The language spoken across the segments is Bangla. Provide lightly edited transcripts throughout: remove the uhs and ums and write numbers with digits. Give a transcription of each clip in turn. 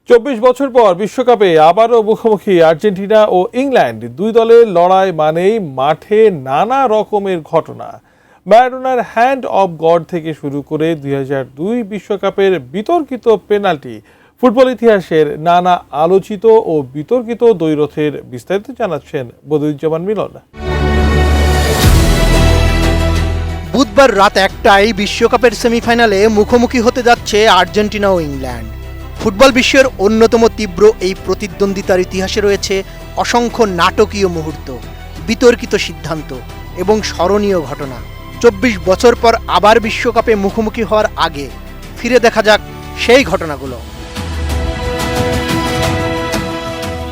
24 বছর পর বিশ্বকাপে আবারও মুখোমুখি আর্জেন্টিনা ও ইংল্যান্ড। দুই দলের লড়াই মানেই মাঠে নানা রকমের ঘটনা। ম্যারাডোনার হ্যান্ড অফ গড থেকে শুরু করে 2002 বিশ্বকাপের বিতর্কিত পেনাল্টি, ফুটবল ইতিহাসের নানা আলোচিত ও বিতর্কিত দ্বৈরথের বিস্তারিত জানাচ্ছেন বদিউজ্জামান মিলন। বুধবার রাত 1টায় বিশ্বকাপের সেমিফাইনালে মুখোমুখি হতে যাচ্ছে আর্জেন্টিনা ও ইংল্যান্ড। ফুটবল বিশ্বের অন্যতম তীব্র এই প্রতিদ্বন্দ্বিতার ইতিহাসে রয়েছে অসংখ্য নাটকীয় মুহূর্ত, বিতর্কিত সিদ্ধান্ত এবং স্মরণীয় ঘটনা। 24 বছর পর আবার বিশ্বকাপে মুখোমুখি হওয়ার আগে ফিরে দেখা যাক সেই ঘটনাগুলো।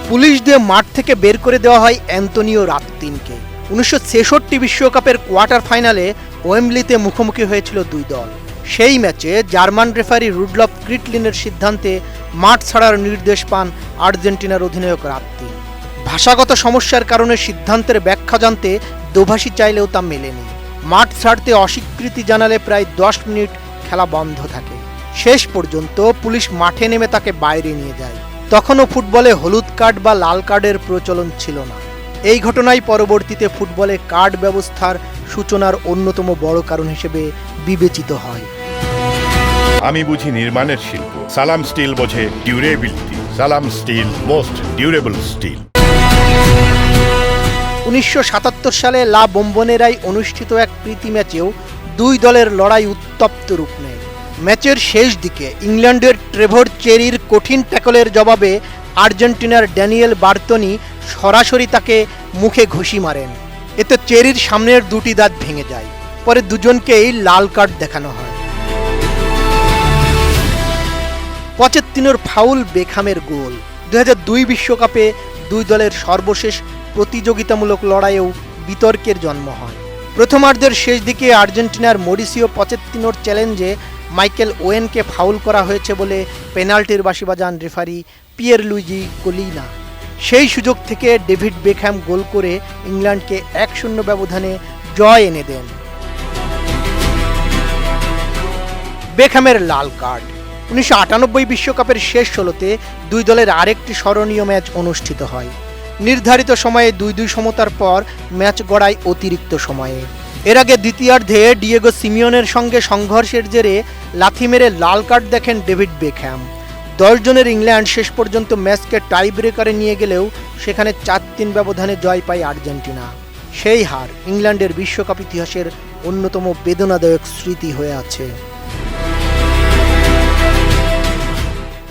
পুলিশ দিয়ে মাঠ থেকে বের করে দেওয়া হয় অ্যান্তোনিও রাত্তিনকে। 1966 বিশ্বকাপের কোয়ার্টার ফাইনালে ওয়েম্বলিতে মুখোমুখি হয়েছিল দুই দল। সেই ম্যাচে জার্মান রেফারি রুডলফ ক্রিটলিনের সিদ্ধান্তে মাঠ ছাড়ার নির্দেশ পান আর্জেন্টিনার অধিনায়ক রাত্তিন। ভাষাগত সমস্যার কারণে সিদ্ধান্তের ব্যাখ্যা জানতে দোভাষী চাইলেও তা মেলেনি। মাঠ ছাড়তে অস্বীকৃতি জানালে প্রায় 10 মিনিট খেলা বন্ধ থাকে। শেষ পর্যন্ত পুলিশ মাঠে নেমে তাকে বাইরে নিয়ে যায়। তখনও ফুটবলে হলুদ কার্ড বা লাল কার্ডের প্রচলন ছিল না। এই ঘটনাই পরবর্তীতে ফুটবলে কার্ড ব্যবস্থার সূচনার অন্যতম বড় কারণ হিসেবে বিবেচিত হয়। আমি বুঝি নির্মাণের শিল্প, সালাম স্টিল বোঝে ডিউরেবিলিটি। সালাম স্টিল, মোস্ট ডিউরেবল স্টিল। 1977 সালে লা বোম্বোনেরায় অনুষ্ঠিত এক প্রীতি ম্যাচেও দুই দলের লড়াই উত্তপ্ত রূপ নেয়। ম্যাচের শেষ দিকে ইংল্যান্ডের ট্রেভর চেরির কঠিন ট্যাকলের জবাবে আর্জেন্টিনার ড্যানিয়েল বার্তনি সরাসরি তাকে মুখে ঘুষি মারেন। এতে চেরির সামনের দুটি দাঁত ভেঙে যায়। পরে দুজনকেই লাল কার্ড দেখানো হয়। পচেত্তিনোর ফাউল, বেকহামের গোল। 2002 বিশ্বকাপে দুই দলের সর্বশেষ প্রতিযোগিতামূলক লড়াইয়েও বিতর্কের জন্ম হয়। প্রথমার্ধের শেষ দিকে আর্জেন্টিনার মরিসিও পচেত্তিনোর চ্যালেঞ্জে মাইকেল ওয়েনকে ফাউল করা হয়েছে বলে পেনাল্টির বাঁশি বাজান রেফারি পিয়ের লুইজি কোলিনা। সেই সুযোগ থেকে ডেভিড বেকহ্যাম গোল করে ইংল্যান্ডকে 1-0 ব্যবধানে জয় এনে দেন। বেকহ্যামের লাল কার্ড। 1998 বিশ্বকাপের শেষ 16তে দুই দলের আরেকটি স্মরণীয় ম্যাচ অনুষ্ঠিত হয়। নির্ধারিত সময়ে 2-2 সমতার পর ম্যাচ গড়ায় অতিরিক্ত সময়ে। এর আগে দ্বিতীয়ার্ধে ডিয়েগো সিমিওনের সঙ্গে সংঘর্ষের জেরে লাথি মেরে লাল কার্ড দেখেন ডেভিড বেকহ্যাম। 10 জনের ইংল্যান্ড শেষ পর্যন্ত ম্যাচকে টাই ব্রেকারে নিয়ে গেলেও সেখানে 4-3 ব্যবধানে জয় পায় আর্জেন্টিনা। সেই হার ইংল্যান্ডের বিশ্বকাপ ইতিহাসের অন্যতম বেদনাদায়ক স্মৃতি হয়ে আছে।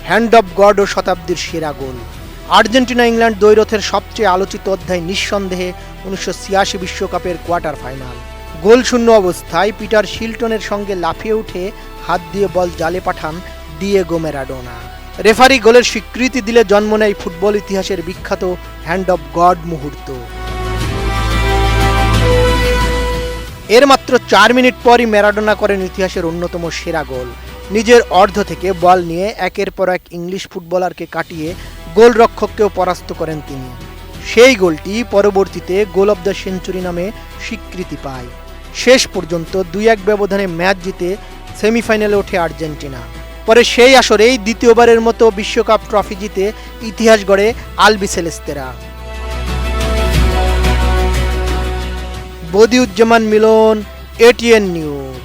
হ্যান্ড অফ গড ও শতাব্দীর সেরা গোল। আর্জেন্টিনা ইংল্যান্ড দ্বৈরথের সবচেয়ে আলোচিত অধ্যায় নিঃসন্দেহে 1986 বিশ্বকাপের কোয়ার্টার ফাইনাল। গোল শূন্য অবস্থায় পিটার শিলটনের সঙ্গে লাফিয়ে উঠে হাত দিয়ে বল জালে পাঠান ডিয়েগো ম্যারাডোনা। রেফারি গোলের স্বীকৃতি দিলে জন্ম নেয় ফুটবল ইতিহাসের বিখ্যাত হ্যান্ড অফ গড মুহূর্ত। এর মাত্র 4 মিনিট পরই ম্যারাডোনা করেন ইতিহাসের অন্যতম সেরা গোল। নিজের অর্ধ থেকে বল নিয়ে একের পর এক ইংলিশ ফুটবলারকে কাটিয়ে গোলরক্ষককেও পরাস্ত করেন তিনি। সেই গোলটি পরবর্তীতে গোল অব দ্য সেঞ্চুরি নামে স্বীকৃতি পায়। শেষ পর্যন্ত 2-1 ব্যবধানে ম্যাচ জিতে সেমিফাইনালে ওঠে আর্জেন্টিনা। পরে সেই আসরেই দ্বিতীয়বারের মতো বিশ্বকাপ ট্রফি জিতে ইতিহাস গড়ে আলবিসেলেস্তেরা। বদিউজ্জামান মিলন, ATN নিউজ।